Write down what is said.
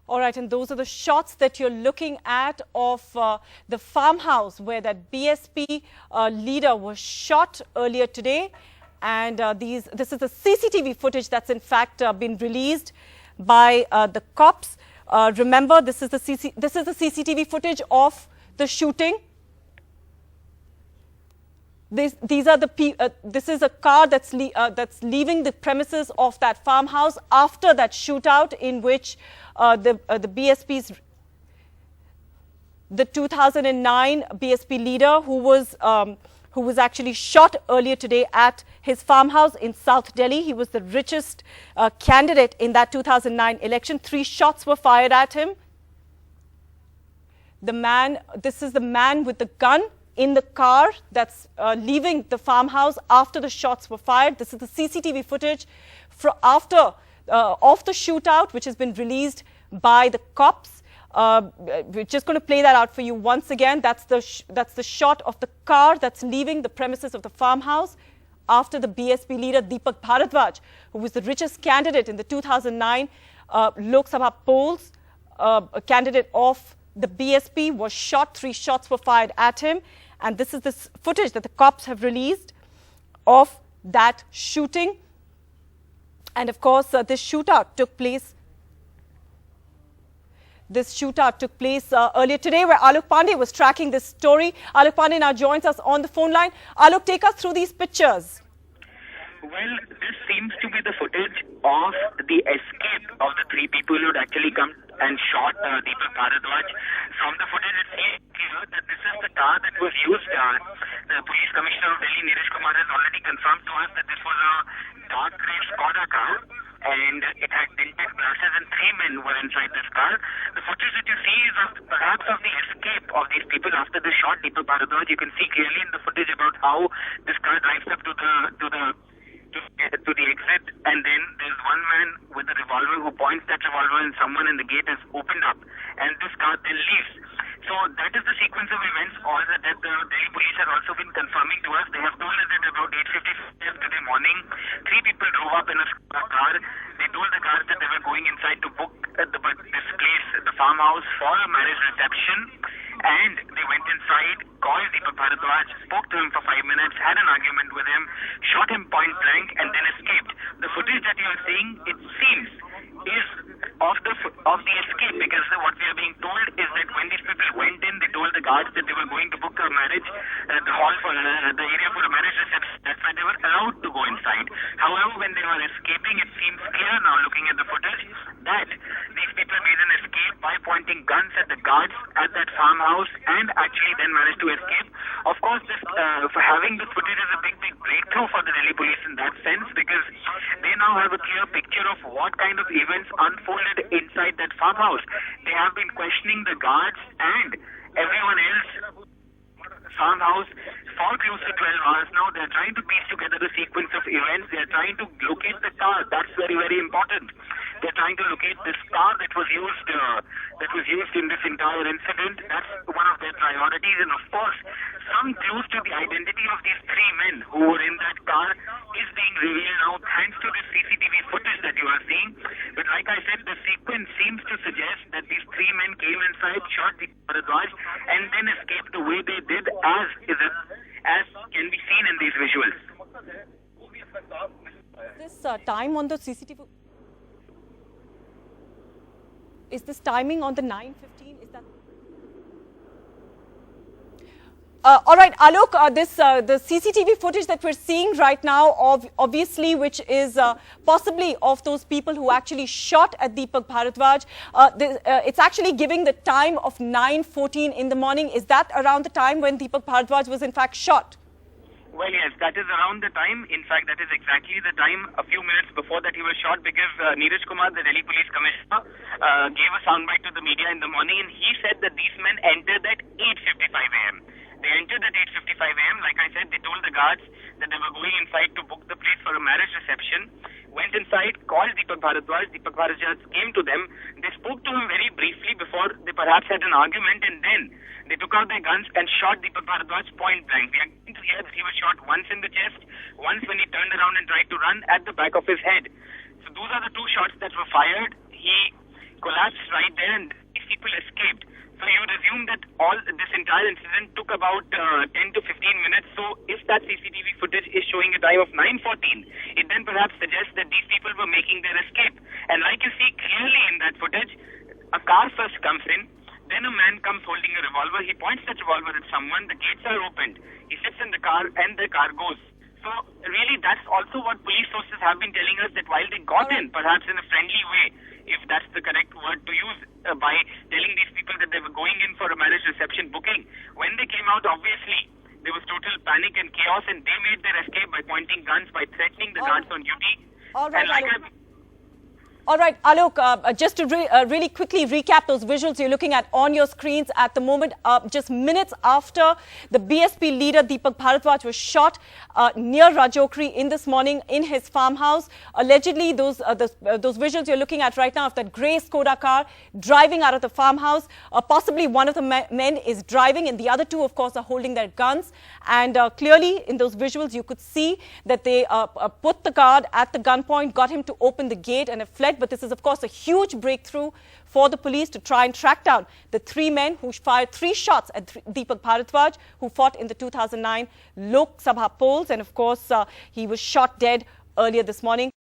All right, and those are the shots that you're looking at of the farmhouse where that BSP leader was shot earlier today. And this is the CCTV footage that's in fact been released by the cops. Remember, this is the CCTV footage of the shooting. This is a car that's leaving the premises of that farmhouse after that shootout in which the BSP's the 2009 BSP leader who was actually shot earlier today at his farmhouse in South Delhi. He was the richest candidate in that 2009 election. 3 shots were fired at him. This is the man with the gun in the car that's leaving the farmhouse after the shots were fired. This is the CCTV footage of the shootout, which has been released by the cops. We're just going to play that out for you once again. That's the shot of the car that's leaving the premises of the farmhouse after the BSP leader Deepak Bhardwaj, who was the richest candidate in the 2009 Lok Sabha polls, a candidate of the BSP, was shot. 3 shots were fired at him. And this is the footage that the cops have released of that shooting. And of course, this shootout took place earlier today, where Alok Pandey was tracking this story. Alok Pandey now joins us on the phone line. Alok, take us through these pictures. Well, this seems to be the footage of the escape of the 3 people who had actually come and shot Deepak Bhardwaj. From the footage, it seems clear that this is the car that was used. The police commissioner of Delhi, Neeraj Kumar, has already confirmed to us that this was a dark grey Skoda car, and it had tinted glasses, and 3 men were inside this car. The footage that you see is perhaps of the escape of these people after they shot Deepak Bhardwaj. You can see clearly in the footage about how this car drives up to the exit, and then there's one man with a revolver who points that revolver, and someone in the gate has opened up, and this car then leaves. So that is the sequence of events. All that the Delhi police have also been confirming to us. They have told us that about 8:55 today morning, 3 people drove up in a car. They told the cars that they were going inside to book this place, the farmhouse, for a marriage reception. And they went inside, called Deepak Bhardwaj, spoke to him for 5 minutes, had an argument with him, shot him point blank, and then escaped. The footage that you are seeing, it seems, is of the escape, because what we are being told is that when these people went in, they told the guards that they were going to book a marriage, the hall for the area for a marriage reception. That's why they were allowed to go inside. However, when they were escaping, it seems clear now, looking at the footage, that these people made an escape by pointing guns at the guards at that farmhouse, and actually then managed to escape. Of course, for having this footage is a big breakthrough for the Delhi police in that sense, because they now have a clear picture of what kind of events unfolded inside that farmhouse. They have been questioning the guards and everyone else farmhouse for close to 12 hours now. They're trying to piece together the sequence of events. They're trying to locate the car. That's very, very important. They're trying to locate this car that was used in this entire incident. That's one of their priorities. And of course, some clues to the identity of these 3 men who were in that car is being revealed now thanks to this CCTV footage that you are seeing. But like I said, the sequence seems to suggest that these 3 men came inside, shot Deepak Bhardwaj, and then escaped the way they did, as can be seen in these visuals. This time on the CCTV, is this timing on the 9:15? Is that? All right, Alok, the CCTV footage that we're seeing right now, obviously, which is possibly of those people who actually shot at Deepak Bhardwaj, it's actually giving the time of 9:14 in the morning. Is that around the time when Deepak Bhardwaj was in fact shot? Well, yes, that is around the time. In fact, that is exactly the time, a few minutes before that he was shot, because Neeraj Kumar, the Delhi police commissioner, gave a soundbite to the media in the morning, and he said that these men entered at 8:55 a.m. They entered at 8:55 a.m. Like I said, they told the guards that they were going inside to book the place for a marriage reception. Went inside, called Deepak Bhardwaj. Deepak Bhardwaj came to them. They spoke to him very briefly before they perhaps had an argument, and then they took out their guns and shot Deepak Bhardwaj point blank. We are going to hear that he was shot once in the chest, once when he turned around and tried to run, at the back of his head. So those are the 2 shots that were fired. He collapsed right there and these people escaped. So you would assume that all this entire incident took about 10 to 15 minutes. So if that CCTV footage is showing a time of 9:14, it then perhaps suggests that these people were making their escape. And like you see clearly in that footage, a car first comes in, then a man comes holding a revolver. He points that revolver at someone. The gates are opened. He sits in the car and the car goes. So really that's also what police sources have been telling us, that while they got in, perhaps in a friendly way, if that's the correct word to use, by telling these people that they were going in for a marriage reception booking, when they came out, obviously there was total panic and chaos, and they made their escape by pointing guns, by threatening the guards on duty. All right, Alok, just to really quickly recap those visuals you're looking at on your screens at the moment, just minutes after the BSP leader Deepak Bhardwaj was shot near Rajokri in this morning in his farmhouse. Allegedly, those visuals you're looking at right now of that grey Skoda car driving out of the farmhouse, possibly one of the men is driving and the other two, of course, are holding their guns. And clearly in those visuals, you could see that they put the guard at the gunpoint, got him to open the gate and have fled. But this is, of course, a huge breakthrough for the police to try and track down the three men who fired 3 shots at Deepak Bhardwaj, who fought in the 2009 Lok Sabha polls. And, of course, he was shot dead earlier this morning.